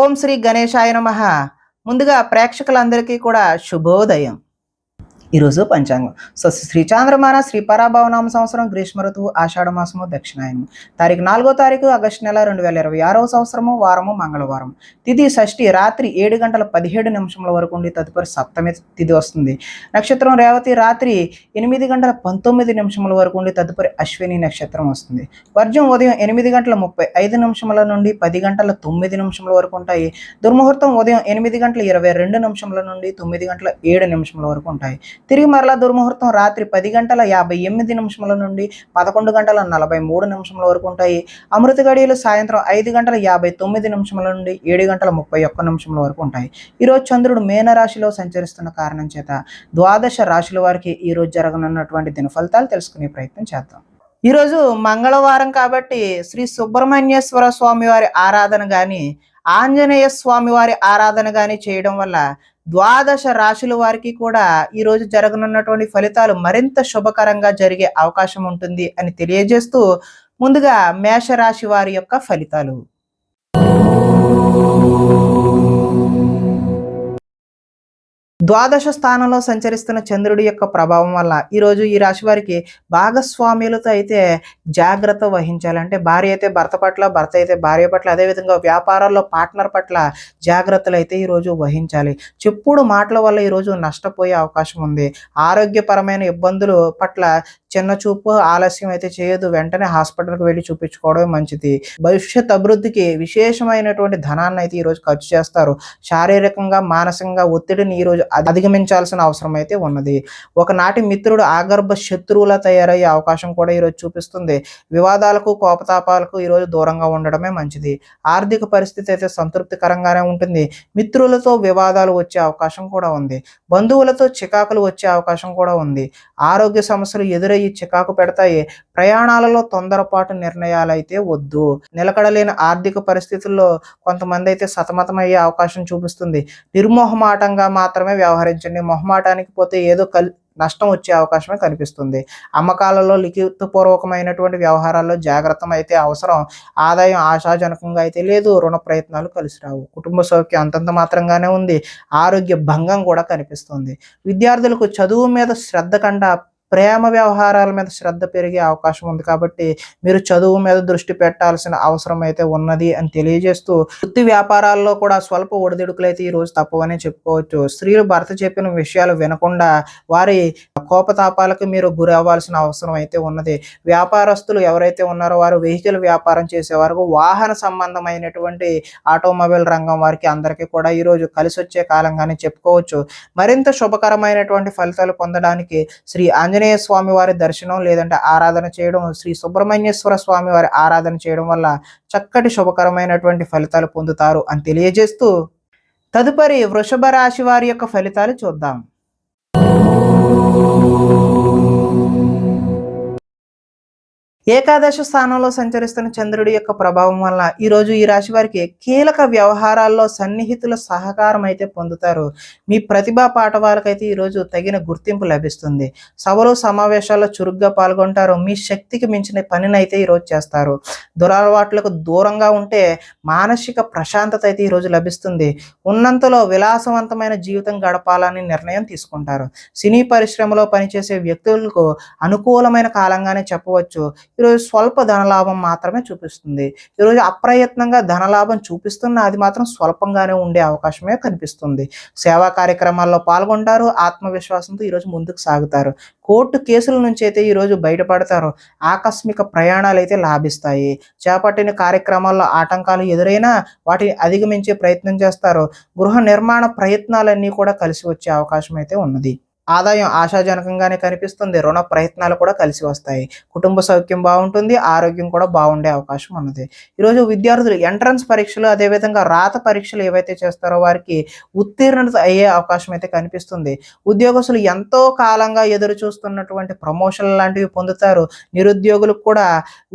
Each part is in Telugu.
ఓం శ్రీ గణేశాయ నమః. ముందుగా ప్రేక్షకులందరికీ కూడా శుభోదయం. ఈరోజు పంచాంగం. శ్రీ చాంద్రమాన శ్రీ పరాభవనామ సంవత్సరం గ్రీష్మ ఋతువు ఆషాఢ మాసము దక్షిణాయనము. తారీఖు 4 ఆగస్టు నెల 2026 సంవత్సరము వారము మంగళవారం. తిథి షష్ఠి రాత్రి 7:17 వరకు ఉండి తదుపరి సప్తమి తిథి వస్తుంది. నక్షత్రం రేవతి రాత్రి 8:19 వరకు ఉండి తదుపరి అశ్విని నక్షత్రం వస్తుంది. వర్జం ఉదయం 8:35 నుండి 10:09 వరకు ఉంటాయి. దుర్ముహూర్తం ఉదయం 8:22 నుండి 9:07 వరకు ఉంటాయి. తిరిగి మరలా దుర్ముహూర్తం రాత్రి 10:58 నుండి 11:43 వరకు ఉంటాయి. అమృత గడియలు సాయంత్రం 5:59 నుండి 7:31 వరకు ఉంటాయి. ఈరోజు చంద్రుడు మేనరాశిలో సంచరిస్తున్న కారణం చేత ద్వాదశ రాశుల వారికి ఈరోజు జరగనున్నటువంటి దిన ఫలితాలు తెలుసుకునే ప్రయత్నం చేద్దాం. ఈరోజు మంగళవారం కాబట్టి శ్రీ సుబ్రహ్మణ్యేశ్వర స్వామి వారి ఆరాధన కానీ ఆంజనేయ స్వామి వారి ఆరాధన కానీ చేయడం వల్ల ద్వాదశ రాశుల వారికి కూడా ఈరోజు జరగనున్నటువంటి ఫలితాలు మరింత శుభకరంగా జరిగే అవకాశం ఉంటుంది అని తెలియజేస్తూ ముందుగా మేషరాశి వారి యొక్క ఫలితాలు. ద్వాదశ స్థానంలో సంచరిస్తున్న చంద్రుడి యొక్క ప్రభావం వల్ల ఈరోజు ఈ రాశి వారికి భాగస్వామ్యులతో అయితే జాగ్రత్త వహించాలి. అంటే భార్య అయితే భర్త పట్ల, భర్త అయితే భార్య పట్ల, అదేవిధంగా వ్యాపారాల్లో పార్ట్నర్ పట్ల జాగ్రత్తలు అయితే ఈరోజు వహించాలి. చెప్పుడు మాటల వల్ల ఈరోజు నష్టపోయే అవకాశం ఉంది. ఆరోగ్యపరమైన ఇబ్బందులు పట్ల చిన్న చూపు ఆలస్యం అయితే చేయదు. వెంటనే హాస్పిటల్కి వెళ్ళి చూపించుకోవడమే మంచిది. భవిష్యత్ అభివృద్ధికి విశేషమైనటువంటి ధనాన్ని అయితే ఈరోజు ఖర్చు చేస్తారు. శారీరకంగా మానసికంగా ఒత్తిడిని ఈరోజు అధిగమించాల్సిన అవసరం అయితే ఉన్నది. ఒకనాటి మిత్రుడు ఆగర్భ శత్రువులా తయారయ్యే అవకాశం కూడా ఈరోజు చూపిస్తుంది. వివాదాలకు కోపతాపాలకు ఈరోజు దూరంగా ఉండడమే మంచిది. ఆర్థిక పరిస్థితి అయితే సంతృప్తికరంగానే ఉంటుంది. మిత్రులతో వివాదాలు వచ్చే అవకాశం కూడా ఉంది. బంధువులతో చికాకులు వచ్చే అవకాశం కూడా ఉంది. ఆరోగ్య సమస్యలు ఎదురయ్యి చికాకు పెడతాయి. ప్రయాణాలలో తొందరపాటు నిర్ణయాలు అయితే వద్దు. నిలకడలేని ఆర్థిక పరిస్థితుల్లో కొంతమంది అయితే సతమతమయ్యే అవకాశం చూపిస్తుంది. నిర్మోహమాటంగా మాత్రమే వ్యవహరించండి. మొహమాటానికి పోతే ఏదో నష్టం వచ్చే అవకాశమే కనిపిస్తుంది. అమ్మకాలలో లిఖితపూర్వకమైనటువంటి వ్యవహారాల్లో జాగ్రత్త అయితే అవసరం. ఆదాయం ఆశాజనకంగా అయితే లేదు. రుణ ప్రయత్నాలు కలిసి రావు. కుటుంబ సౌఖ్యం అంతంత మాత్రంగానే ఉంది. ఆరోగ్య భంగం కూడా కనిపిస్తుంది. విద్యార్థులకు చదువు మీద శ్రద్ధ కంటే ప్రేమ వ్యవహారాల మీద శ్రద్ధ పెరిగే అవకాశం ఉంది. కాబట్టి మీరు చదువు మీద దృష్టి పెట్టాల్సిన అవసరం అయితే ఉన్నది అని తెలియజేస్తూ వృత్తి వ్యాపారాల్లో కూడా స్వల్ప ఒడిదుడుకులు అయితే ఈరోజు తప్పవనే చెప్పుకోవచ్చు. స్త్రీలు భర్త చెప్పిన విషయాలు వినకుండా వారి కోపతాపాలకు మీరు గురి అవ్వాల్సిన అవసరం అయితే ఉన్నది. వ్యాపారస్తులు ఎవరైతే ఉన్నారో వారు వెహికల్ వ్యాపారం చేసేవారు, వాహన సంబంధమైనటువంటి ఆటోమొబైల్ రంగం వారికి అందరికీ కూడా ఈరోజు కలిసి వచ్చే కాలంగానే చెప్పుకోవచ్చు. మరింత శుభకరమైనటువంటి ఫలితాలు పొందడానికి శ్రీ ఆంజనేయ స్వామి వారి దర్శనం లేదంటే ఆరాధన చేయడం, శ్రీ సుబ్రహ్మణ్యేశ్వర స్వామి వారి ఆరాధన చేయడం వల్ల చక్కటి శుభకరమైనటువంటి ఫలితాలు పొందుతారు అని తెలియజేస్తూ తదుపరి వృషభ రాశి వారి యొక్క ఫలితాలు చూద్దాం. ఏకాదశ స్థానంలో సంచరిస్తున్న చంద్రుడి యొక్క ప్రభావం వల్ల ఈరోజు ఈ రాశి వారికి కీలక వ్యవహారాల్లో సన్నిహితుల సహకారం అయితే పొందుతారు. మీ ప్రతిభా పాఠవాలకైతే ఈరోజు తగిన గుర్తింపు లభిస్తుంది. సభలు సమావేశాల్లో చురుగ్గా పాల్గొంటారు. మీ శక్తికి మించిన పనిని అయితే ఈరోజు చేస్తారు. దురలవాట్లకు దూరంగా ఉంటే మానసిక ప్రశాంతత అయితే ఈరోజు లభిస్తుంది. ఉన్నంతలో విలాసవంతమైన జీవితం గడపాలని నిర్ణయం తీసుకుంటారు. సినీ పరిశ్రమలో పనిచేసే వ్యక్తులకు అనుకూలమైన కాలంగానే చెప్పవచ్చు. ఈరోజు స్వల్ప ధనలాభం మాత్రమే చూపిస్తుంది. ఈరోజు అప్రయత్నంగా ధనలాభం చూపిస్తున్న అది మాత్రం స్వల్పంగానే ఉండే అవకాశమే కనిపిస్తుంది. సేవా కార్యక్రమాల్లో పాల్గొంటారు. ఆత్మవిశ్వాసంతో ఈరోజు ముందుకు సాగుతారు. కోర్టు కేసుల నుంచి అయితే ఈరోజు బయటపడతారు. ఆకస్మిక ప్రయాణాలు అయితే లాభిస్తాయి. చేపట్టిన కార్యక్రమాల్లో ఆటంకాలు ఎదురైనా వాటిని అధిగమించే ప్రయత్నం చేస్తారు. గృహ నిర్మాణ ప్రయత్నాలన్నీ కూడా కలిసి వచ్చే అవకాశం అయితే ఉన్నది. ఆదాయం ఆశాజనకంగానే కనిపిస్తుంది. రుణ ప్రయత్నాలు కూడా కలిసి వస్తాయి. కుటుంబ సౌఖ్యం బాగుంటుంది. ఆరోగ్యం కూడా బాగుండే అవకాశం ఉన్నది. ఈరోజు విద్యార్థులు ఎంట్రన్స్ పరీక్షలు అదేవిధంగా రాత పరీక్షలు ఏవైతే చేస్తారో వారికి ఉత్తీర్ణత అయ్యే అవకాశం అయితే కనిపిస్తుంది. ఉద్యోగస్తులు ఎంతో కాలంగా ఎదురు చూస్తున్నటువంటి ప్రమోషన్లు లాంటివి పొందుతారు. నిరుద్యోగులకు కూడా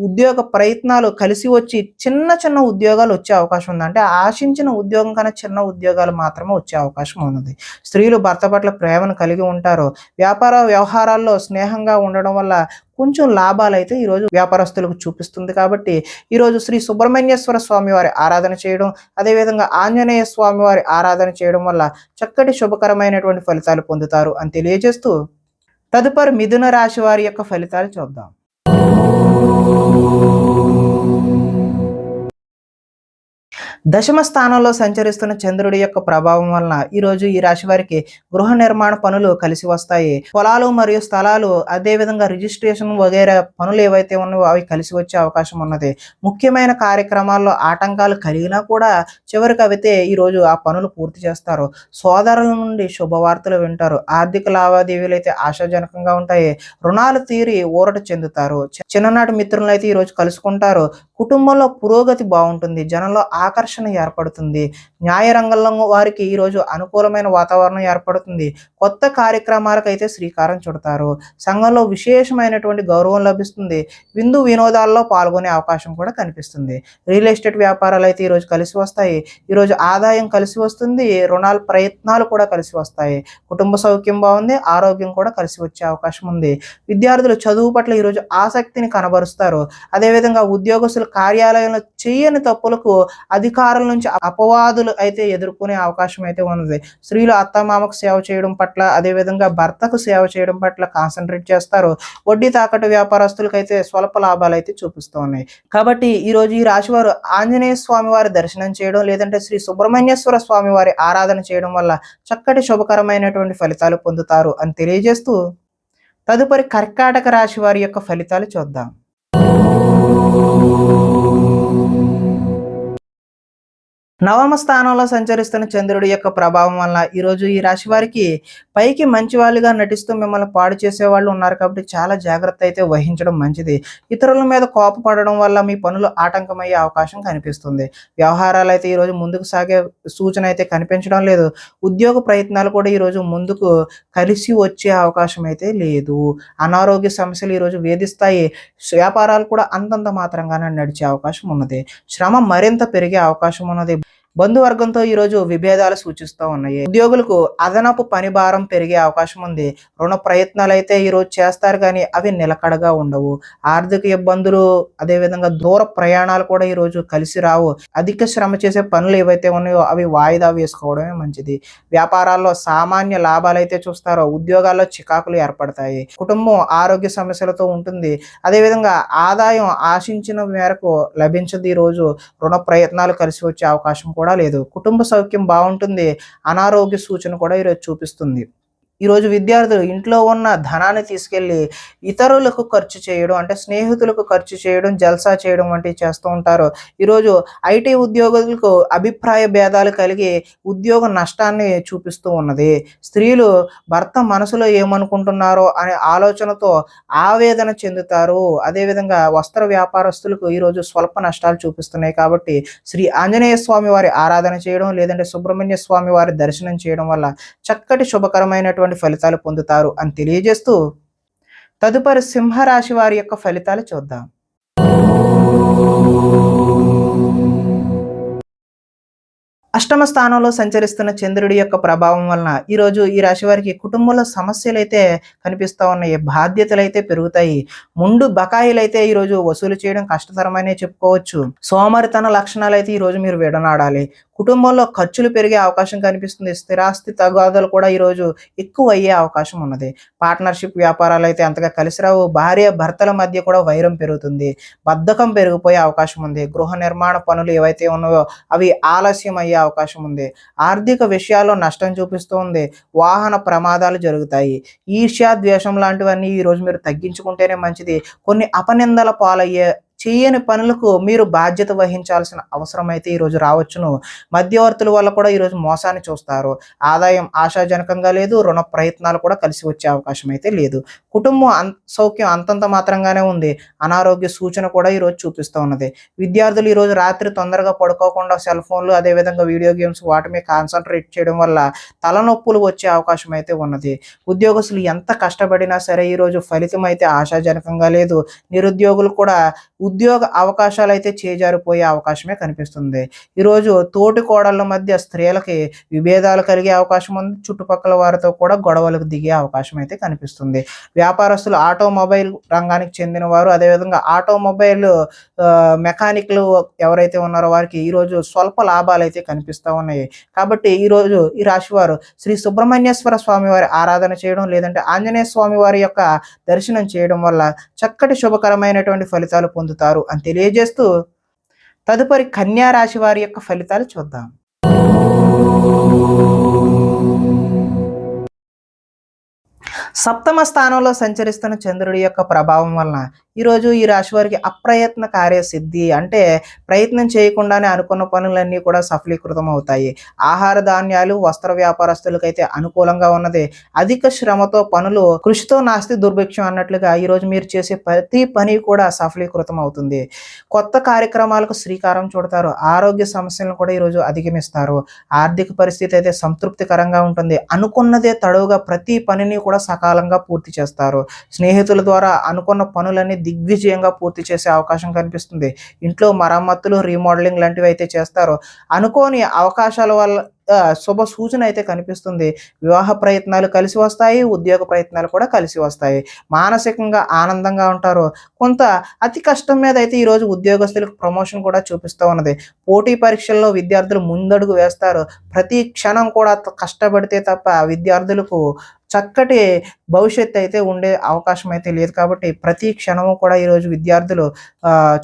ఉద్యోగ ప్రయత్నాలు కలిసి వచ్చి చిన్న చిన్న ఉద్యోగాలు వచ్చే అవకాశం ఉంది. అంటే ఆశించిన ఉద్యోగం కన్నా చిన్న ఉద్యోగాలు మాత్రమే వచ్చే అవకాశం ఉన్నది. స్త్రీలు భర్త పట్ల ప్రేమను కలిగి ఉంటారు. వ్యాపార వ్యవహారాల్లో స్నేహంగా ఉండడం వల్ల కొంచెం లాభాలైతే ఈరోజు వ్యాపారస్తులకు చూపిస్తుంది. కాబట్టి ఈరోజు శ్రీ సుబ్రహ్మణ్యేశ్వర స్వామి వారి ఆరాధన చేయడం, అదేవిధంగా ఆంజనేయ స్వామి వారి ఆరాధన చేయడం వల్ల చక్కటి శుభకరమైనటువంటి ఫలితాలు పొందుతారు అని తెలియజేస్తూ, తదుపరి మిథున రాశి వారి యొక్క ఫలితాలు చూద్దాం. దశమ స్థానంలో సంచరిస్తున్న చంద్రుడి యొక్క ప్రభావం వలన ఈరోజు ఈ రాశి వారికి గృహ నిర్మాణ పనులు కలిసి వస్తాయి. పొలాలు మరియు స్థలాలు, అదేవిధంగా రిజిస్ట్రేషన్ వగైరా పనులు ఏవైతే ఉన్నాయో అవి కలిసి వచ్చే అవకాశం ఉన్నది. ముఖ్యమైన కార్యక్రమాల్లో ఆటంకాలు కలిగినా కూడా చివరికి అయితే ఈరోజు ఆ పనులు పూర్తి చేస్తారు. సోదరుల నుండి శుభవార్తలు వింటారు. ఆర్థిక లావాదేవీలు అయితే ఆశాజనకంగా ఉంటాయి. రుణాలు తీరి ఊరట చెందుతారు. చిన్ననాటి మిత్రులను అయితే ఈరోజు కలుసుకుంటారు. కుటుంబంలో పురోగతి బాగుంటుంది. జనంలో ఆకర్షణ ఏర్పడుతుంది. న్యాయ రంగంలో వారికి ఈరోజు అనుకూలమైన వాతావరణం ఏర్పడుతుంది. కొత్త కార్యక్రమాలకైతే శ్రీకారం చుడతారు. సంఘంలో విశేషమైనటువంటి గౌరవం లభిస్తుంది. విందు వినోదాల్లో పాల్గొనే అవకాశం కూడా కనిపిస్తుంది. రియల్ ఎస్టేట్ వ్యాపారాలు అయితే ఈరోజు కలిసి వస్తాయి. ఈరోజు ఆదాయం కలిసి వస్తుంది. రుణాల ప్రయత్నాలు కూడా కలిసి వస్తాయి. కుటుంబ సౌఖ్యం బాగుంది. ఆరోగ్యం కూడా కలిసి వచ్చే అవకాశం ఉంది. విద్యార్థులు చదువు పట్ల ఈరోజు ఆసక్తిని కనబరుస్తారు. అదేవిధంగా ఉద్యోగస్తులు కార్యాలయంలో చేయని తప్పులకు అధికారుల నుంచి అపవాదులు అయితే ఎదుర్కొనే అవకాశం అయితే ఉన్నది. స్త్రీలు అత్తమామకు సేవ చేయడం పట్ల, అదేవిధంగా భర్తకు సేవ చేయడం పట్ల కాన్సన్ట్రేట్ చేస్తారు. వడ్డీ తాకట్టు వ్యాపారస్తులకు అయితే స్వల్ప లాభాలు అయితే చూపిస్తూ ఉన్నాయి. కాబట్టి ఈరోజు ఈ రాశి వారు ఆంజనేయ స్వామి వారి దర్శనం చేయడం, లేదంటే శ్రీ సుబ్రహ్మణ్యేశ్వర స్వామి వారి ఆరాధన చేయడం వల్ల చక్కటి శుభకరమైనటువంటి ఫలితాలు పొందుతారు అని తెలియజేస్తూ, తదుపరి కర్కాటక రాశి వారి యొక్క ఫలితాలు చూద్దాం. నవమ స్థానంలో సంచరిస్తున్న చంద్రుడి యొక్క ప్రభావం వల్ల ఈరోజు ఈ రాశి వారికి పైకి మంచి వాళ్ళుగా నటిస్తూ మిమ్మల్ని పాడు చేసే వాళ్ళు ఉన్నారు. కాబట్టి చాలా జాగ్రత్త అయితే వహించడం మంచిది. ఇతరుల మీద కోపపడడం వల్ల మీ పనులు ఆటంకమయ్యే అవకాశం కనిపిస్తుంది. వ్యవహారాలు అయితే ఈరోజు ముందుకు సాగే సూచన అయితే కనిపించడం లేదు. ఉద్యోగ ప్రయత్నాలు కూడా ఈరోజు ముందుకు కలిసి వచ్చే అవకాశం అయితే లేదు. అనారోగ్య సమస్యలు ఈరోజు వేధిస్తాయి. వ్యాపారాలు కూడా అంతంత మాత్రంగానే నడిచే అవకాశం ఉన్నది. శ్రమ మరింత పెరిగే అవకాశం ఉన్నది. బంధువర్గంతో ఈరోజు విభేదాలు సూచిస్తూ ఉన్నాయి. ఉద్యోగులకు అదనపు పని భారం పెరిగే అవకాశం ఉంది. రుణ ప్రయత్నాలు అయితే ఈరోజు చేస్తారు, కానీ అవి నిలకడగా ఉండవు. ఆర్థిక ఇబ్బందులు, అదేవిధంగా దూర ప్రయాణాలు కూడా ఈరోజు కలిసి రావు. అధిక శ్రమ చేసే పనులు ఏవైతే ఉన్నాయో అవి వాయిదా వేసుకోవడమే మంచిది. వ్యాపారాల్లో సామాన్య లాభాలు అయితే చూస్తారో, ఉద్యోగాల్లో చికాకులు ఏర్పడతాయి. కుటుంబం ఆరోగ్య సమస్యలతో ఉంటుంది. అదేవిధంగా ఆదాయం ఆశించిన మేరకు లభించదు. ఈరోజు రుణ ప్రయత్నాలు కలిసి వచ్చే అవకాశం కూడా లేదు. కుటుంబ సౌఖ్యం బాగుంటుంది. అనారోగ్య సూచన కూడా ఈరోజు చూపిస్తుంది. ఈరోజు విద్యార్థులు ఇంట్లో ఉన్న ధనాన్ని తీసుకెళ్ళి ఇతరులకు ఖర్చు చేయడం, అంటే స్నేహితులకు ఖర్చు చేయడం, జల్సా చేయడం వంటివి చేస్తూ ఉంటారు. ఈరోజు ఐటీ ఉద్యోగులకు అభిప్రాయ భేదాలు కలిగి ఉద్యోగ నష్టాన్ని చూపిస్తూ ఉన్నది. స్త్రీలు భర్త మనసులో ఏమనుకుంటున్నారో అనే ఆలోచనతో ఆవేదన చెందుతారు. అదేవిధంగా వస్త్ర వ్యాపారస్తులకు ఈరోజు స్వల్ప నష్టాలు చూపిస్తున్నాయి. కాబట్టి శ్రీ ఆంజనేయ స్వామి వారి ఆరాధన చేయడం, లేదంటే సుబ్రహ్మణ్య స్వామి వారి దర్శనం చేయడం వల్ల చక్కటి శుభకరమైనటువంటి ఫలితాలు పొందుతారు అని తెలియజేస్తూ, తదుపరి సింహరాశి వారి యొక్క ఫలితాలు చూద్దాం. అష్టమ స్థానంలో సంచరిస్తున్న చంద్రుడి యొక్క ప్రభావం వలన ఈరోజు ఈ రాశి వారికి కుటుంబంలో సమస్యలు అయితే కనిపిస్తూ ఉన్నాయి. బాధ్యతలు అయితే పెరుగుతాయి. ముందు బకాయిలు అయితే ఈరోజు వసూలు చేయడం కష్టతరమనే చెప్పుకోవచ్చు. సోమరితన లక్షణాలు అయితే ఈరోజు మీరు విడనాడాలి. కుటుంబంలో ఖర్చులు పెరిగే అవకాశం కనిపిస్తుంది. స్థిరాస్తి తగాదాలు కూడా ఈరోజు ఎక్కువ అయ్యే అవకాశం ఉన్నది. పార్ట్నర్షిప్ వ్యాపారాలు అయితే అంతగా కలిసి రావు. భార్య భర్తల మధ్య కూడా వైరం పెరుగుతుంది. బద్ధకం పెరిగిపోయే అవకాశం ఉంది. గృహ నిర్మాణ పనులు ఏవైతే ఉన్నాయో అవి ఆలస్యం అయ్యే అవకాశం ఉంది. ఆర్థిక విషయాల్లో నష్టం చూపిస్తూ ఉంది. వాహన ప్రమాదాలు జరుగుతాయి. ఈర్ష్య, ద్వేషం లాంటివన్నీ ఈరోజు మీరు తగ్గించుకుంటేనే మంచిది. కొన్ని అపనిందల పాలయ్యే చేయని పనులకు మీరు బాధ్యత వహించాల్సిన అవసరం అయితే ఈరోజు రావచ్చును. మధ్యవర్తుల వల్ల కూడా ఈరోజు మోసాన్ని చూస్తారు. ఆదాయం ఆశాజనకంగా లేదు. రుణ ప్రయత్నాలు కూడా కలిసి వచ్చే అవకాశం అయితే లేదు. కుటుంబం సౌఖ్యం అంతంత మాత్రంగానే ఉంది. అనారోగ్య సూచన కూడా ఈరోజు చూపిస్తూ ఉన్నది. విద్యార్థులు ఈరోజు రాత్రి తొందరగా పడుకోకుండా సెల్ ఫోన్లు, అదేవిధంగా వీడియో గేమ్స్ వాటి మీద కాన్సన్ట్రేట్ చేయడం వల్ల తలనొప్పులు వచ్చే అవకాశం అయితే ఉన్నది. ఉద్యోగస్తులు ఎంత కష్టపడినా సరే ఈరోజు ఫలితం అయితే ఆశాజనకంగా లేదు. నిరుద్యోగులు కూడా ఉద్యోగ అవకాశాలు అయితే చేజారిపోయే అవకాశమే కనిపిస్తుంది. ఈరోజు తోటి కోడళ్ళ మధ్య స్త్రీలకి విభేదాలు కలిగే అవకాశం ఉంది. చుట్టుపక్కల వారితో కూడా గొడవలకు దిగే అవకాశం అయితే కనిపిస్తుంది. వ్యాపారస్తులు ఆటోమొబైల్ రంగానికి చెందిన వారు, అదేవిధంగా ఆటోమొబైల్ మెకానిక్లు ఎవరైతే ఉన్నారో వారికి ఈరోజు స్వల్ప లాభాలు అయితే కనిపిస్తూ ఉన్నాయి. కాబట్టి ఈరోజు ఈ రాశి వారు శ్రీ సుబ్రహ్మణ్యేశ్వర స్వామి వారి ఆరాధన చేయడం, లేదంటే ఆంజనేయ స్వామి వారి యొక్క దర్శనం చేయడం వల్ల చక్కటి శుభకరమైనటువంటి ఫలితాలు పొందుతారు అని తెలియజేస్తూ, తదుపరి కన్యా రాశి వారి యొక్క ఫలితాలు చూద్దాం. సప్తమ స్థానంలో సంచరిస్తున్న చంద్రుడి యొక్క ప్రభావం వలన ఈరోజు ఈ రాశి వారికి అప్రయత్న కార్యసిద్ధి, అంటే ప్రయత్నం చేయకుండానే అనుకున్న పనులన్నీ కూడా సఫలీకృతం అవుతాయి. ఆహార ధాన్యాలు, వస్త్ర వ్యాపారస్తులకైతే అనుకూలంగా ఉన్నది. అధిక శ్రమతో పనులు, కృషితో నాస్తి దుర్భిక్షం అన్నట్లుగా ఈరోజు మీరు చేసే ప్రతి పని కూడా సఫలీకృతం అవుతుంది. కొత్త కార్యక్రమాలకు శ్రీకారం చుడతారు. ఆరోగ్య సమస్యలను కూడా ఈరోజు అధిగమిస్తారు. ఆర్థిక పరిస్థితి అయితే సంతృప్తికరంగా ఉంటుంది. అనుకున్నదే తడవుగా ప్రతి పనిని కూడా సకాలంగా పూర్తి చేస్తారు. స్నేహితుల ద్వారా అనుకున్న పనులన్నీ దిగ్విజయంగా పూర్తి చేసే అవకాశం కనిపిస్తుంది. ఇంట్లో మరమ్మతులు, రీమోడలింగ్ లాంటివి అయితే చేస్తారో. అనుకోని అవకాశాల వల్ల శుభ సూచన అయితే కనిపిస్తుంది. వివాహ ప్రయత్నాలు కలిసి వస్తాయి, ఉద్యోగ ప్రయత్నాలు కూడా కలిసి వస్తాయి. మానసికంగా ఆనందంగా ఉంటారు. కొంత అతి కష్టం మీద అయితే ఈరోజు ఉద్యోగస్తులకు ప్రమోషన్ కూడా చూపిస్తూ ఉన్నది. పోటీ పరీక్షల్లో విద్యార్థులు ముందడుగు వేస్తారు. ప్రతి క్షణం కూడా కష్టపడితే తప్ప విద్యార్థులకు చక్కటి భవిష్యత్తు అయితే ఉండే అవకాశం అయితే లేదు. కాబట్టి ప్రతి క్షణము కూడా ఈరోజు విద్యార్థులు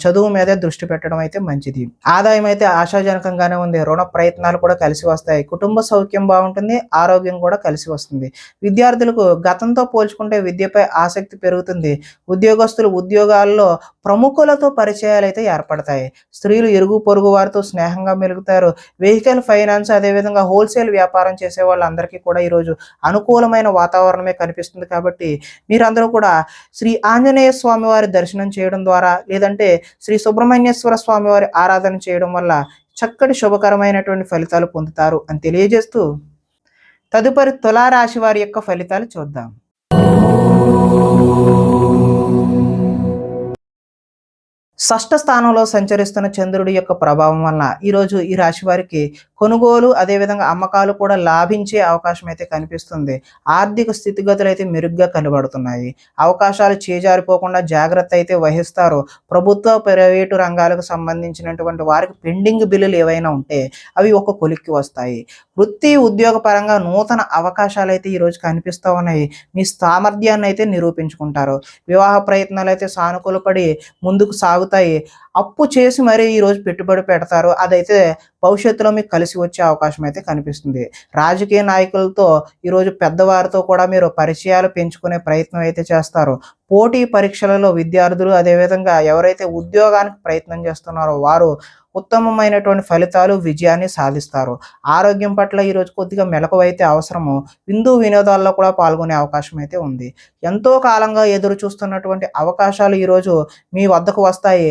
చదువు మీదే దృష్టి పెట్టడం అయితే మంచిది. ఆదాయం అయితే ఆశాజనకంగానే ఉంది. రుణ ప్రయత్నాలు కూడా కలిసి వస్తాయి. కుటుంబ సౌఖ్యం బాగుంటుంది. ఆరోగ్యం కూడా కలిసి వస్తుంది. విద్యార్థులకు గతంతో పోల్చుకుంటే విద్యపై ఆసక్తి పెరుగుతుంది. ఉద్యోగస్తులు ఉద్యోగాల్లో ప్రముఖులతో పరిచయాలు అయితే ఏర్పడతాయి. స్త్రీలు ఇరుగు పొరుగు వారితో స్నేహంగా మెలుగుతారు. వెహికల్ ఫైనాన్స్, అదేవిధంగా హోల్సేల్ వ్యాపారం చేసే వాళ్ళందరికీ కూడా ఈరోజు అనుకూలమైన వాతావరణమే కనిపిస్తుంది. కాబట్టి మీరందరూ కూడా శ్రీ ఆంజనేయ స్వామి వారి దర్శనం చేయడం ద్వారా, లేదంటే శ్రీ సుబ్రహ్మణ్యేశ్వర స్వామి వారి ఆరాధన చేయడం వల్ల చక్కటి శుభకరమైనటువంటి ఫలితాలు పొందుతారు అని తెలియజేస్తూ, తదుపరి తులారాశి వారి యొక్క ఫలితాలు చూద్దాం. షష్ఠ స్థానంలో సంచరిస్తున్న చంద్రుడి యొక్క ప్రభావం వలన ఈరోజు ఈ రాశి వారికి కొనుగోలు, అదేవిధంగా అమ్మకాలు కూడా లాభించే అవకాశం అయితే కనిపిస్తుంది. ఆర్థిక స్థితిగతులు అయితే మెరుగ్గా కనబడుతున్నాయి. అవకాశాలు చేజారిపోకుండా జాగ్రత్త అయితే వహిస్తారు. ప్రభుత్వ, ప్రైవేటు రంగాలకు సంబంధించినటువంటి వారికి పెండింగ్ బిల్లులు ఏవైనా ఉంటే అవి ఒక కొలిక్కి వస్తాయి. వృత్తి, ఉద్యోగ పరంగా నూతన అవకాశాలు అయితే ఈరోజు కనిపిస్తూ ఉన్నాయి. మీ సామర్థ్యాన్ని అయితే నిరూపించుకుంటారు. వివాహ ప్రయత్నాలు అయితే సానుకూలపడి ముందుకు సాగుతాయి. అప్పు చేసి మరీ ఈరోజు పెట్టుబడి పెడతారు. అదైతే భవిష్యత్తులో మీకు కలిసి వచ్చే అవకాశం అయితే కనిపిస్తుంది. రాజకీయ నాయకులతో ఈరోజు పెద్దవారితో కూడా మీరు పరిచయాలు పెంచుకునే ప్రయత్నం అయితే చేస్తారు. పోటీ పరీక్షలలో విద్యార్థులు, అదేవిధంగా ఎవరైతే ఉద్యోగానికి ప్రయత్నం చేస్తున్నారో వారు ఉత్తమమైనటువంటి ఫలితాలు, విజయాన్ని సాధిస్తారు. ఆరోగ్యం పట్ల ఈరోజు కొద్దిగా మెలకువైతే అవసరము. విందు వినోదాల్లో కూడా పాల్గొనే అవకాశం అయితే ఉంది. ఎంతో కాలంగా ఎదురు చూస్తున్నటువంటి అవకాశాలు ఈరోజు మీ వద్దకు వస్తాయి.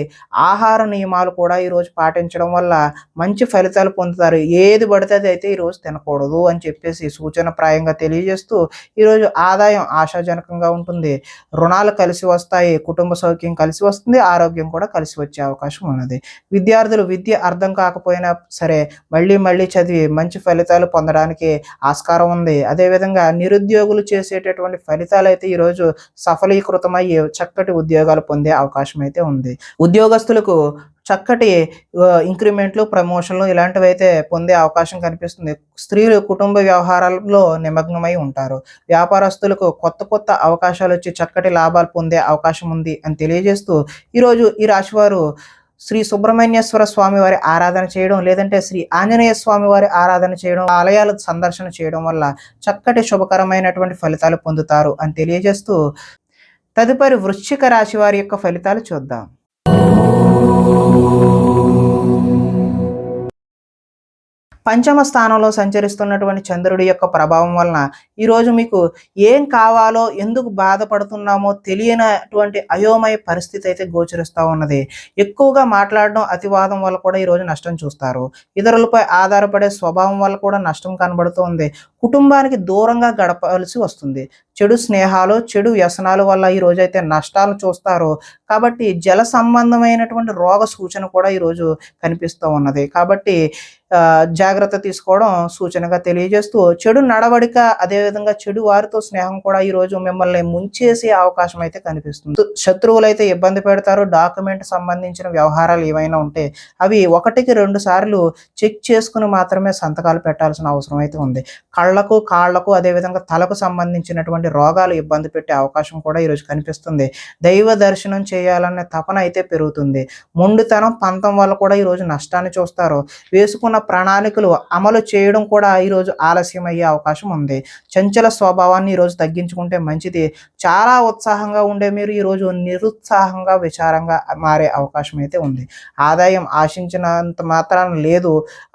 ఆహార నియమాలు కూడా ఈరోజు పాటించడం వల్ల మంచి ఫలితాలు పొందుతారు. ఏది పడితే అది అయితే ఈరోజు తినకూడదు అని చెప్పేసి సూచనప్రాయంగా తెలియజేస్తూ, ఈరోజు ఆదాయం ఆశాజనకంగా ఉంటుంది. రుణాలు కలిసి వస్తాయి. కుటుంబ సౌఖ్యం కలిసి వస్తుంది. ఆరోగ్యం కూడా కలిసి వచ్చే అవకాశం ఉన్నది. విద్యార్థులు విద్య అర్థం కాకపోయినా సరే మళ్ళీ చదివి మంచి ఫలితాలు పొందడానికి ఆస్కారం ఉంది. అదేవిధంగా నిరుద్యోగులు చేసేటటువంటి ఫలితాలు అయితే ఈరోజు సఫలీకృతమయ్యి చక్కటి ఉద్యోగాలు పొందే అవకాశం అయితే ఉంది. ఉద్యోగస్తులకు చక్కటి ఇంక్రిమెంట్లు, ప్రమోషన్లు ఇలాంటివి అయితే పొందే అవకాశం కనిపిస్తుంది. స్త్రీలు కుటుంబ వ్యవహారాల్లో నిమగ్నమై ఉంటారు. వ్యాపారస్తులకు కొత్త అవకాశాలు వచ్చి చక్కటి లాభాలు పొందే అవకాశం ఉంది అని తెలియజేస్తూ, ఈరోజు ఈ రాశివారు శ్రీ సుబ్రహ్మణ్యేశ్వర స్వామి వారి ఆరాధన చేయడం, లేదంటే శ్రీ ఆంజనేయ స్వామి వారి ఆరాధన చేయడం, ఆలయాల సందర్శన చేయడం వల్ల చక్కటి శుభకరమైనటువంటి ఫలితాలు పొందుతారు అని తెలియజేస్తూ, తదుపరి వృశ్చిక రాశి వారి యొక్క ఫలితాలు చూద్దాం. పంచమ స్థానంలో సంచరిస్తున్నటువంటి చంద్రుడి యొక్క ప్రభావం వలన ఈరోజు మీకు ఏం కావాలో, ఎందుకు బాధపడుతున్నామో తెలియనటువంటి అయోమయ పరిస్థితి అయితే గోచరిస్తూ ఉన్నది. ఎక్కువగా మాట్లాడడం, అతివాదం వల్ల కూడా ఈరోజు నష్టం చూస్తారు. ఇతరులపై ఆధారపడే స్వభావం వల్ల కూడా నష్టం కనబడుతుంది. కుటుంబానికి దూరంగా గడపాల్సి వస్తుంది. చెడు స్నేహాలు, చెడు వ్యసనాల వల్ల ఈరోజైతే నష్టాలు చూస్తారు. కాబట్టి జల సంబంధమైనటువంటి రోగ సూచన కూడా ఈరోజు కనిపిస్తూ ఉన్నది. కాబట్టి జాగ్రత్త తీసుకోవడం సూచనగా తెలియజేస్తూ, చెడు నడవడిక అదేవిధంగా చెడు వారితో స్నేహం కూడా ఈరోజు మిమ్మల్ని ముంచేసే అవకాశం అయితే కనిపిస్తుంది. శత్రువులైతే ఇబ్బంది పెడతారు. డాక్యుమెంట్ సంబంధించిన వ్యవహారాలు ఏవైనా ఉంటే అవి 1కి 2 సార్లు చెక్ చేసుకుని మాత్రమే సంతకాలు పెట్టాల్సిన అవసరం అయితే ఉంది. కళ్ళకు, కాళ్ళకు అదేవిధంగా తలకు సంబంధించినటువంటి రోగాలు ఇబ్బంది పెట్టే అవకాశం కూడా ఈరోజు కనిపిస్తుంది. దైవ దర్శనం చేయాలనే తపన అయితే పెరుగుతుంది. మొండితనం, పంతం వల్ల కూడా ఈరోజు నష్టాన్ని చూస్తారు. వేసుకున్న ప్రణాళికలు అమలు చేయడం కూడా ఈరోజు ఆలస్యం అయ్యే అవకాశం ఉంది. చంచల స్వభావాన్ని ఈరోజు తగ్గించుకుంటే మంచిది. చాలా ఉత్సాహంగా ఉండే మీరు ఈరోజు నిరుత్సాహంగా, విచారంగా మారే అవకాశం అయితే ఉంది. ఆదాయం ఆశించినంత మాత్రాన లేదు.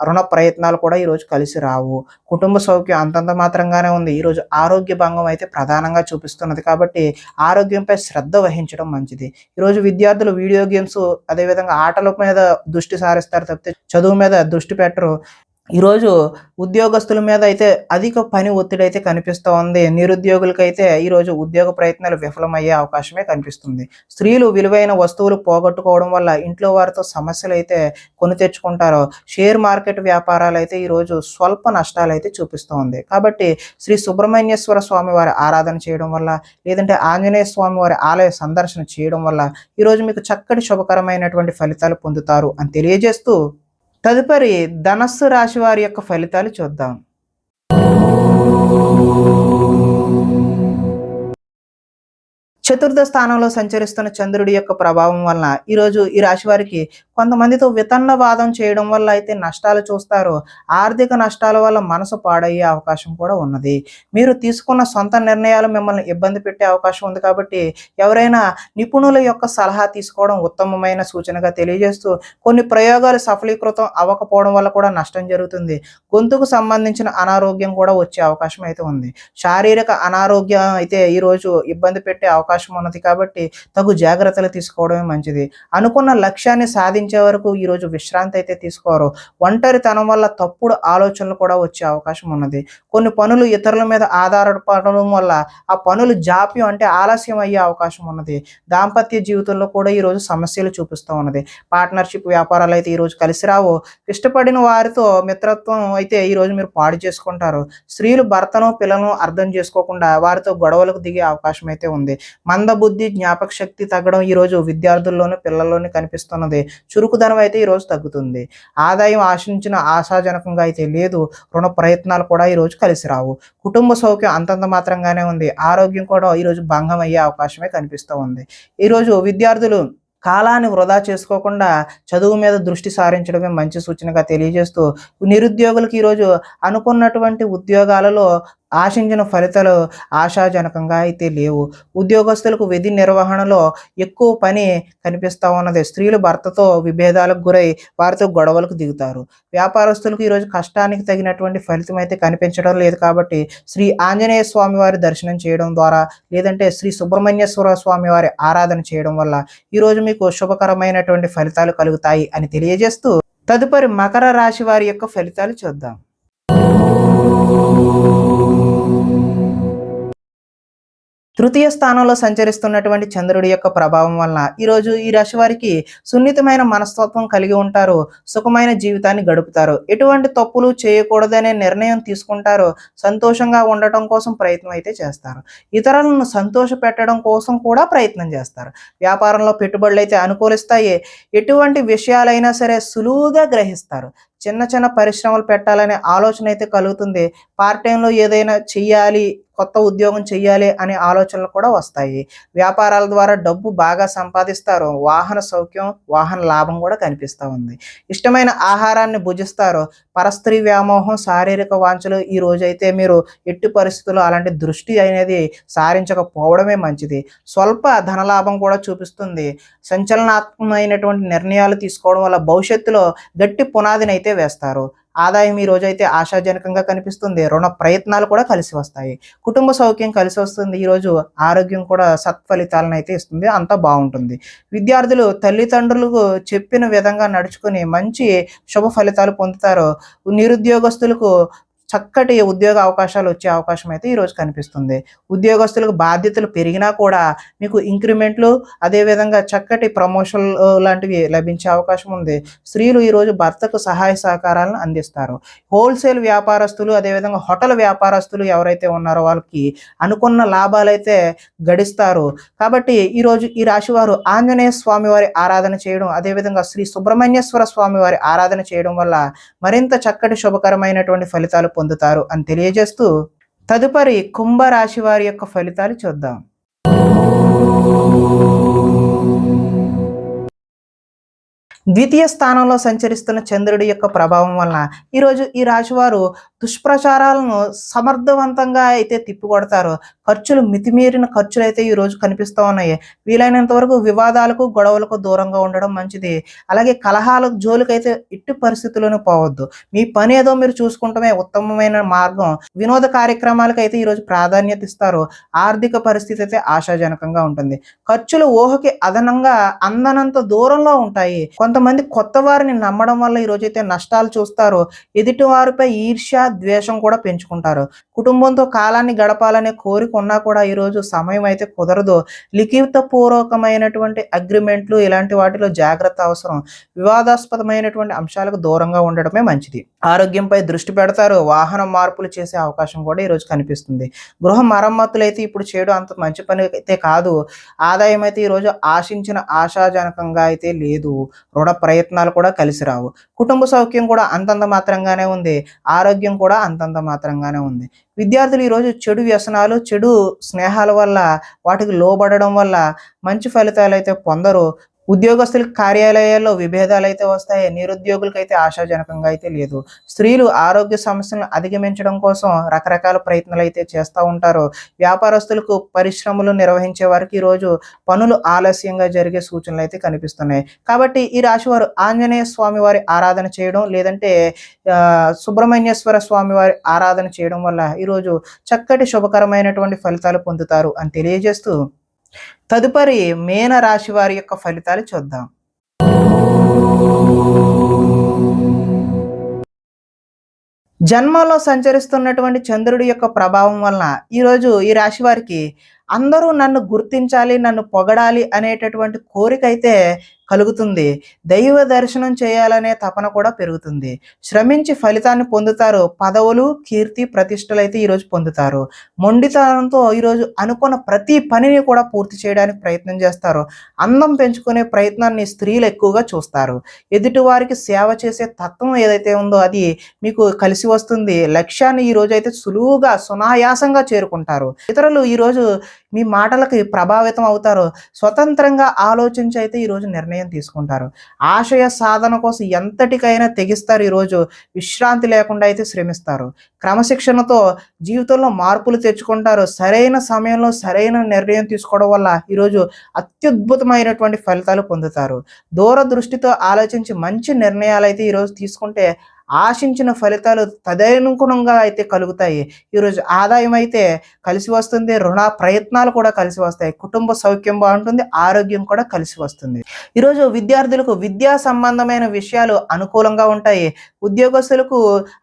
రుణ ప్రయత్నాలు కూడా ఈరోజు కలిసి రావు. కుటుంబ సౌఖ్యం అంతంత మాత్రంగానే ఉంది. ఈరోజు ఆరోగ్య భంగం అయితే ప్రధానంగా చూపిస్తున్నది. కాబట్టి ఆరోగ్యంపై శ్రద్ధ వహించడం మంచిది. ఈరోజు విద్యార్థులు వీడియో గేమ్స్ అదేవిధంగా ఆటల మీద దృష్టి సారిస్తారు తప్పితే చదువు మీద దృష్టి పెట్టరు. ఈరోజు ఉద్యోగస్తుల మీద అయితే అధిక పని ఒత్తిడి అయితే కనిపిస్తూ ఉంది. నిరుద్యోగులకైతే ఈరోజు ఉద్యోగ ప్రయత్నాలు విఫలమయ్యే అవకాశమే కనిపిస్తుంది. స్త్రీలు విలువైన వస్తువులు పోగొట్టుకోవడం వల్ల ఇంట్లో వారితో సమస్యలు అయితే కొని తెచ్చుకుంటారు. షేర్ మార్కెట్ వ్యాపారాలు అయితే ఈరోజు స్వల్ప నష్టాలు అయితే చూపిస్తూ ఉంది. కాబట్టి శ్రీ సుబ్రహ్మణ్యేశ్వర స్వామి వారి ఆరాధన చేయడం వల్ల, లేదంటే ఆంజనేయ స్వామి వారి ఆలయ సందర్శన చేయడం వల్ల ఈరోజు మీకు చక్కటి శుభకరమైనటువంటి ఫలితాలు పొందుతారు అని తెలియజేస్తూ, తదుపరి ధనస్సు రాశి వారి యొక్క ఫలితాలు చూద్దాం. చతుర్థ స్థానంలో సంచరిస్తున్న చంద్రుడి యొక్క ప్రభావం వలన ఈరోజు ఈ రాశి వారికి కొంతమందితో వితన్నవాదం చేయడం వల్ల అయితే నష్టాలు చూస్తారు. ఆర్థిక నష్టాల వల్ల మనసు పాడయ్యే అవకాశం కూడా ఉన్నది. మీరు తీసుకున్న సొంత నిర్ణయాలు మిమ్మల్ని ఇబ్బంది పెట్టే అవకాశం ఉంది. కాబట్టి ఎవరైనా నిపుణుల యొక్క సలహా తీసుకోవడం ఉత్తమమైన సూచనగా తెలియజేస్తూ, కొన్ని ప్రయోగాలు సఫలీకృతం అవ్వకపోవడం వల్ల కూడా నష్టం జరుగుతుంది. గొంతుకు సంబంధించిన అనారోగ్యం కూడా వచ్చే అవకాశం అయితే ఉంది. శారీరక అనారోగ్యం అయితే ఈరోజు ఇబ్బంది పెట్టే అవకాశం ఉన్నది. కాబట్టి తగు జాగ్రత్తలు తీసుకోవడమే మంచిది. అనుకున్న లక్ష్యాన్ని సాధించే వరకు ఈరోజు విశ్రాంతి అయితే తీసుకోరు. ఒంటరితనం వల్ల తప్పుడు ఆలోచనలు కూడా వచ్చే అవకాశం ఉన్నది. కొన్ని పనులు ఇతరుల మీద ఆధారపడడం వల్ల ఆ పనులు జాప్యం అంటే ఆలస్యం అయ్యే అవకాశం ఉన్నది. దాంపత్య జీవితంలో కూడా ఈరోజు సమస్యలు చూపిస్తూ ఉన్నది. పార్ట్నర్షిప్ వ్యాపారాలు అయితే ఈరోజు కలిసి రావు. ఇష్టపడిన వారితో మిత్రత్వం అయితే ఈరోజు మీరు పాడు చేసుకుంటారు. స్త్రీలు భర్తను, పిల్లలను అర్థం చేసుకోకుండా వారితో గొడవలకు దిగే అవకాశం అయితే ఉంది. మందబుద్ధి, జ్ఞాపక శక్తి తగ్గడం ఈరోజు విద్యార్థుల్లోనూ, పిల్లల్లోనూ కనిపిస్తున్నది. చురుకుదనం అయితే ఈరోజు తగ్గుతుంది. ఆదాయం ఆశించిన ఆశాజనకంగా అయితే లేదు. రుణ ప్రయత్నాలు కూడా ఈరోజు కలిసి రావు. కుటుంబ సౌఖ్యం అంతంత మాత్రంగానే ఉంది. ఆరోగ్యం కూడా ఈరోజు భంగం అయ్యే అవకాశమే కనిపిస్తూ ఉంది. ఈరోజు విద్యార్థులు కాలాన్ని వృధా చేసుకోకుండా చదువు మీద దృష్టి సారించడమే మంచి సూచనగా తెలియజేస్తూ, నిరుద్యోగులకు ఈరోజు అనుకున్నటువంటి ఉద్యోగాలలో ఆశించిన ఫలితాలు ఆశాజనకంగా అయితే లేవు. ఉద్యోగస్తులకు విధి నిర్వహణలో ఎక్కువ పని కనిపిస్తూ ఉన్నది. స్త్రీలు భర్తతో విభేదాలకు గురై వారితో గొడవలకు దిగుతారు. వ్యాపారస్తులకు ఈరోజు కష్టానికి తగినటువంటి ఫలితం అయితే కనిపించడం లేదు. కాబట్టి శ్రీ ఆంజనేయ స్వామి వారి దర్శనం చేయడం ద్వారా, లేదంటే శ్రీ సుబ్రహ్మణ్యేశ్వర స్వామి వారి ఆరాధన చేయడం వల్ల ఈరోజు మీకు శుభకరమైనటువంటి ఫలితాలు కలుగుతాయి అని తెలియజేస్తూ, తదుపరి మకర రాశి వారి యొక్క ఫలితాలు చూద్దాం. తృతీయ స్థానంలో సంచరిస్తున్నటువంటి చంద్రుడి యొక్క ప్రభావం వలన ఈరోజు ఈ రాశి వారికి సున్నితమైన మనస్తత్వం కలిగి ఉంటారు. సుఖమైన జీవితాన్ని గడుపుతారు. ఎటువంటి తప్పులు చేయకూడదనే నిర్ణయం తీసుకుంటారు. సంతోషంగా ఉండటం కోసం ప్రయత్నం అయితే చేస్తారు. ఇతరులను సంతోష పెట్టడం కోసం కూడా ప్రయత్నం చేస్తారు. వ్యాపారంలో పెట్టుబడులు అయితే అనుకూలిస్తాయి. ఎటువంటి విషయాలైనా సరే సులువుగా గ్రహిస్తారు. చిన్న చిన్న పరిశ్రమలు పెట్టాలనే ఆలోచన అయితే కలుగుతుంది. పార్ట్ టైంలో ఏదైనా చెయ్యాలి, కొత్త ఉద్యోగం చెయ్యాలి అనే ఆలోచనలు కూడా వస్తాయి. వ్యాపారాల ద్వారా డబ్బు బాగా సంపాదిస్తారు. వాహన సౌఖ్యం, వాహన లాభం కూడా కనిపిస్తూ ఉంది. ఇష్టమైన ఆహారాన్ని భుజిస్తారు. పరస్త్రీ వ్యామోహం, శారీరక వాంఛలు ఈ రోజైతే మీరు ఎట్టి పరిస్థితుల్లో అలాంటి దృష్టి అనేది సారించకపోవడమే మంచిది. స్వల్ప ధనలాభం కూడా చూపిస్తుంది. సంచలనాత్మకమైనటువంటి నిర్ణయాలు తీసుకోవడం వల్ల భవిష్యత్తులో గట్టి పునాదిని అయితే వేస్తారు. ఆదాయం ఈ రోజైతే ఆశాజనకంగా కనిపిస్తుంది. రుణ ప్రయత్నాలు కూడా కలిసి వస్తాయి. కుటుంబ సౌఖ్యం కలిసి వస్తుంది. ఈరోజు ఆరోగ్యం కూడా సత్ఫలితాలను అయితే ఇస్తుంది. అంతా బాగుంటుంది. విద్యార్థులు తల్లిదండ్రులకు చెప్పిన విధంగా నడుచుకుని మంచి శుభ ఫలితాలు పొందుతారు. నిరుద్యోగస్తులకు చక్కటి ఉద్యోగ అవకాశాలు వచ్చే అవకాశం అయితే ఈరోజు కనిపిస్తుంది. ఉద్యోగస్తులకు బాధ్యతలు పెరిగినా కూడా మీకు ఇంక్రిమెంట్లు, అదేవిధంగా చక్కటి ప్రమోషన్లు లాంటివి లభించే అవకాశం ఉంది. స్త్రీలు ఈరోజు భర్తకు సహాయ సహకారాలను అందిస్తారు. హోల్సేల్ వ్యాపారస్తులు, అదేవిధంగా హోటల్ వ్యాపారస్తులు ఎవరైతే ఉన్నారో వాళ్ళకి అనుకున్న లాభాలైతే గడిస్తారు. కాబట్టి ఈరోజు ఈ రాశి వారు ఆంజనేయ స్వామి వారి ఆరాధన చేయడం, అదేవిధంగా శ్రీ సుబ్రహ్మణ్యేశ్వర స్వామి వారి ఆరాధన చేయడం వల్ల మరింత చక్కటి శుభకరమైనటువంటి ఫలితాలు పొందుతారు అని తెలియజేస్తూ, తదుపరి కుంభరాశి వారి యొక్క ఫలితాలు చూద్దాం. ద్వితీయ స్థానంలో సంచరిస్తున్న చంద్రుడి యొక్క ప్రభావం వలన ఈరోజు ఈ రాశివారు దుష్ప్రచారాలను సమర్థవంతంగా అయితే తిప్పికొడతారు. ఖర్చులు మితిమీరిన ఖర్చులు అయితే ఈరోజు కనిపిస్తూ ఉన్నాయి. వీలైనంత వరకు వివాదాలకు, గొడవలకు దూరంగా ఉండడం మంచిది. అలాగే కలహాలకు జోలికైతే ఎట్టి పరిస్థితుల్లోనూ పోవద్దు. మీ పని ఏదో మీరు చూసుకుంటమే ఉత్తమమైన మార్గం. వినోద కార్యక్రమాలకు అయితే ఈరోజు ప్రాధాన్యత ఇస్తారు. ఆర్థిక పరిస్థితి అయితే ఆశాజనకంగా ఉంటుంది. ఖర్చులు ఊహకి అదనంగా అందనంత దూరంలో ఉంటాయి. కొంతమంది కొత్త వారిని నమ్మడం వల్ల ఈరోజైతే నష్టాలు చూస్తారు. ఎదుటి వారిపై ఈర్ష్య, ద్వేషం కూడా పెంచుకుంటారు. కుటుంబంతో కాలాన్ని గడపాలనే కోరిక ఉన్నా కూడా ఈరోజు సమయం అయితే కుదరదు. లిఖిత పూర్వకమైనటువంటి అగ్రిమెంట్లు ఇలాంటి వాటిలో జాగ్రత్త అవసరం. వివాదాస్పదమైనటువంటి అంశాలకు దూరంగా ఉండడమే మంచిది. ఆరోగ్యంపై దృష్టి పెడతారు. వాహన మార్పులు చేసే అవకాశం కూడా ఈరోజు కనిపిస్తుంది. గృహ మరమ్మతులు అయితే ఇప్పుడు చేయడం అంత మంచి పని అయితే కాదు. ఆదాయం అయితే ఈరోజు ఆశించిన ఆశాజనకంగా అయితే లేదు. రుణ ప్రయత్నాలు కూడా కలిసి రావు. కుటుంబ సౌఖ్యం కూడా అంతంత మాత్రంగానే ఉంది. ఆరోగ్యం కూడా అంతంత మాత్రంగానే ఉంది. విద్యార్థులు ఈరోజు చెడు వ్యసనాలు, చెడు స్నేహాల వల్ల, వాటికి లోబడడం వల్ల మంచి ఫలితాలు అయితే పొందరు. ఉద్యోగస్తులకు కార్యాలయాల్లో విభేదాలు అయితే వస్తాయి. నిరుద్యోగులకైతే ఆశాజనకంగా అయితే లేదు. స్త్రీలు ఆరోగ్య సమస్యలను అధిగమించడం కోసం రకరకాల ప్రయత్నాలు అయితే చేస్తూ ఉంటారు. వ్యాపారస్తులకు, పరిశ్రమలు నిర్వహించే వారికి ఈరోజు పనులు ఆలస్యంగా జరిగే సూచనలు అయితే కనిపిస్తున్నాయి. కాబట్టి ఈ రాశి వారు ఆంజనేయ స్వామి వారి ఆరాధన చేయడం, లేదంటే సుబ్రహ్మణ్యేశ్వర స్వామి వారి ఆరాధన చేయడం వల్ల ఈరోజు చక్కటి శుభకరమైనటువంటి ఫలితాలు పొందుతారు అని తెలియజేస్తూ, తదుపరి మేన రాశి వారి యొక్క ఫలితాలు చూద్దాం. జన్మలో సంచరిస్తున్నటువంటి చంద్రుడి యొక్క ప్రభావం వలన ఈరోజు ఈ రాశి వారికి అందరూ నన్ను గుర్తించాలి, నన్ను పొగడాలి అనేటటువంటి కోరిక అయితే కలుగుతుంది. దైవ దర్శనం చేయాలనే తపన కూడా పెరుగుతుంది. శ్రమించి ఫలితాన్ని పొందుతారు. పదవులు, కీర్తి, ప్రతిష్టలు అయితే ఈరోజు పొందుతారు. మొండితనంతో ఈరోజు అనుకున్న ప్రతి పనిని కూడా పూర్తి చేయడానికి ప్రయత్నం చేస్తారు. అందం పెంచుకునే ప్రయత్నాన్ని స్త్రీలు ఎక్కువగా చూస్తారు. ఎదుటి వారికి సేవ చేసే తత్వం ఏదైతే ఉందో అది మీకు కలిసి వస్తుంది. లక్ష్యాన్ని ఈరోజు అయితే సులువుగా, సునాయాసంగా చేరుకుంటారు. ఇతరులు ఈరోజు మీ మాటలకి ప్రభావితం అవుతారు. స్వతంత్రంగా ఆలోచించి అయితే ఈరోజు నిర్ణయం తీసుకుంటారు. ఆశయ సాధన కోసం ఎంతటికైనా తెగిస్తారు. ఈరోజు విశ్రాంతి లేకుండా అయితే శ్రమిస్తారు. క్రమశిక్షణతో జీవితంలో మార్పులు తెచ్చుకుంటారు. సరైన సమయంలో సరైన నిర్ణయం తీసుకోవడం వల్ల ఈరోజు అత్యద్భుతమైనటువంటి ఫలితాలు పొందుతారు. దూరదృష్టితో ఆలోచించి మంచి నిర్ణయాలు అయితే ఈరోజు తీసుకుంటే ఆశించిన ఫలితాలు తదనుగుణంగా అయితే కలుగుతాయి. ఈరోజు ఆదాయం అయితే కలిసి వస్తుంది. రుణ ప్రయత్నాలు కూడా కలిసి వస్తాయి. కుటుంబ సౌఖ్యం బాగుంటుంది. ఆరోగ్యం కూడా కలిసి వస్తుంది. ఈరోజు విద్యార్థులకు విద్యా సంబంధమైన విషయాలు అనుకూలంగా ఉంటాయి. ఉద్యోగస్తులకు,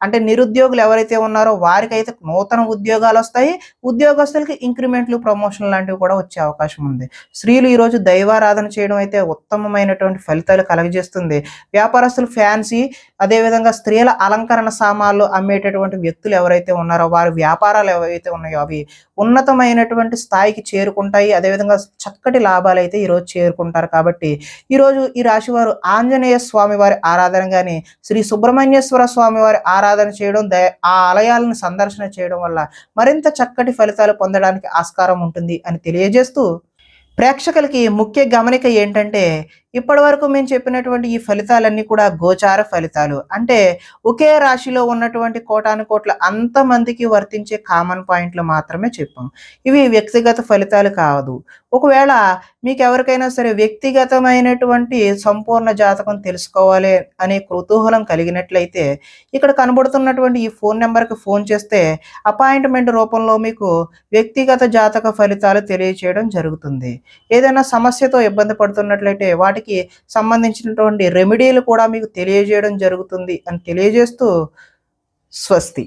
అంటే నిరుద్యోగులు ఎవరైతే ఉన్నారో వారికైతే నూతన ఉద్యోగాలు వస్తాయి. ఉద్యోగస్తులకి ఇంక్రిమెంట్లు, ప్రమోషన్ లాంటివి కూడా వచ్చే అవకాశం ఉంది. స్త్రీలు ఈరోజు దైవారాధన చేయడం అయితే ఉత్తమమైనటువంటి ఫలితాలు కలగజేస్తుంది. వ్యాపారస్తులు ఫ్యాన్సీ, అదేవిధంగా స్త్రీల అలంకరణ సామాన్లు అమ్మేటటువంటి వ్యక్తులు ఎవరైతే ఉన్నారో వారి వ్యాపారాలు ఏవైతే ఉన్నాయో అవి ఉన్నతమైనటువంటి స్థాయికి చేరుకుంటాయి. అదేవిధంగా చక్కటి లాభాలు అయితే ఈరోజు చేరుకుంటారు. కాబట్టి ఈరోజు ఈ రాశి వారు ఆంజనేయ స్వామి వారి ఆరాధన కానీ, శ్రీ సుబ్రహ్మణ్యేశ్వర స్వామి వారి ఆరాధన చేయడం, ఆ ఆలయాలను సందర్శన చేయడం వల్ల మరింత చక్కటి ఫలితాలు పొందడానికి ఆస్కారం ఉంటుంది అని తెలియజేస్తూ, ప్రేక్షకులకి ముఖ్య గమనిక ఏంటంటే, ఇప్పటి వరకు మేము చెప్పినటువంటి ఈ ఫలితాలన్నీ కూడా గోచార ఫలితాలు. అంటే ఒకే రాశిలో ఉన్నటువంటి కోటాను కోట్ల అంతమందికి వర్తించే కామన్ పాయింట్లు మాత్రమే చెప్పాం. ఇవి వ్యక్తిగత ఫలితాలు కాదు. ఒకవేళ మీకు ఎవరికైనా సరే వ్యక్తిగతమైనటువంటి సంపూర్ణ జాతకం తెలుసుకోవాలి అనే కుతూహలం కలిగినట్లయితే ఇక్కడ కనబడుతున్నటువంటి ఈ ఫోన్ నెంబర్కి ఫోన్ చేస్తే అపాయింట్మెంట్ రూపంలో మీకు వ్యక్తిగత జాతక ఫలితాలు తెలియచేయడం జరుగుతుంది. ఏదైనా సమస్యతో ఇబ్బంది పడుతున్నట్లయితే వాటికి సంబంధించినటువంటి రెమెడీలు కూడా మీకు తెలియజేయడం జరుగుతుంది అని తెలియజేస్తూ, స్వస్తి.